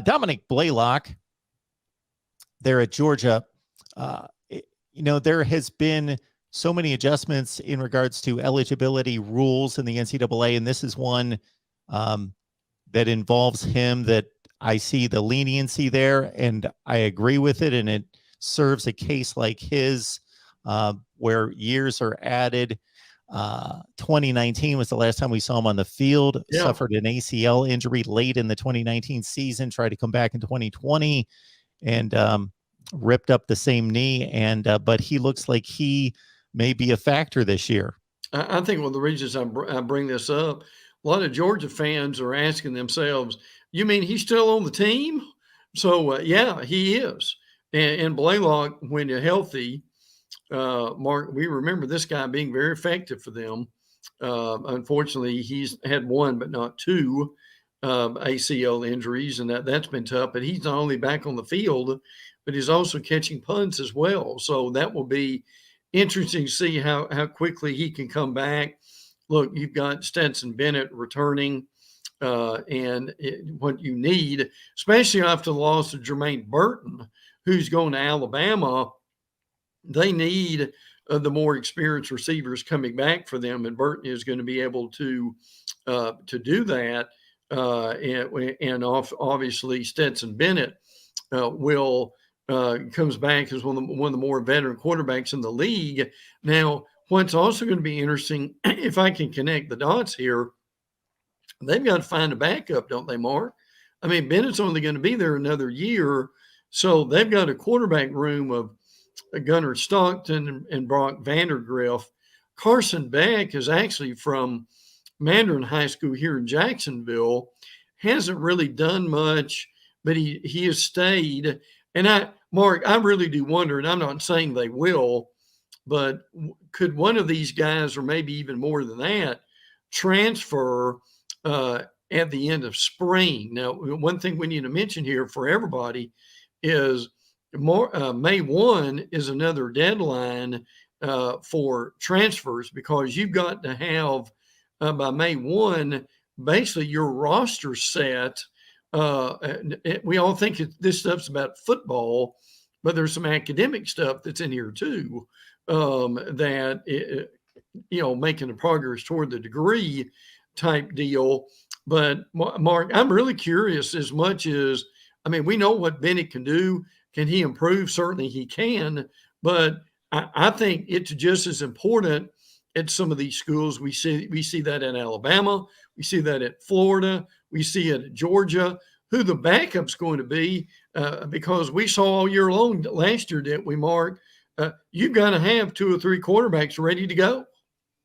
Dominick Blaylock there at Georgia, there has been so many adjustments in regards to eligibility rules in the NCAA, and this is one that involves him that I see the leniency there, and I agree with it, and it serves a case like his where years are added. 2019 was the last time we saw him on the field. Yeah. Suffered an ACL injury late in the 2019 season, tried to come back in 2020 and ripped up the same knee. And but he looks like he may be a factor this year. I think one of the reasons I bring this up, a lot of Georgia fans are asking themselves, you mean he's still on the team? So, yeah, he is. And Blaylock, when you're healthy, Mark, we remember this guy being very effective for them. Unfortunately, he's had one but not two ACL injuries, and that's been tough. But he's not only back on the field, but he's also catching punts as well. So that will be interesting to see how quickly he can come back. Look, you've got Stetson Bennett returning, and what you need, especially after the loss of Jermaine Burton, who's going to Alabama, they need the more experienced receivers coming back for them, and Burton is going to be able to do that. And obviously Stetson Bennett comes back as one of the more veteran quarterbacks in the league. Now, what's also going to be interesting, if I can connect the dots here, they've got to find a backup, don't they, Mark? I mean, Bennett's only going to be there another year, so they've got a quarterback room of Gunnar Stockton and Brock Vandergriff. Carson Beck is actually from Mandarin High School here in Jacksonville, hasn't really done much, but he has stayed. And Mark, I really do wonder, and I'm not saying they will, but could one of these guys, or maybe even more than that, transfer at the end of spring? Now, one thing we need to mention here for everybody is May 1 is another deadline for transfers, because you've got to have by May 1 basically your roster set. We all think this stuff's about football, but there's some academic stuff that's in here too, that making the progress toward the degree type deal. But Mark, I'm really curious, as much as, I mean, we know what Bennett can do. Can he improve? Certainly he can, but I think it's just as important at some of these schools. We see that in Alabama, we see that at Florida, we see it at Georgia, who the backup's going to be, because we saw all year long last year, didn't we, Mark? You've got to have 2 or 3 quarterbacks ready to go.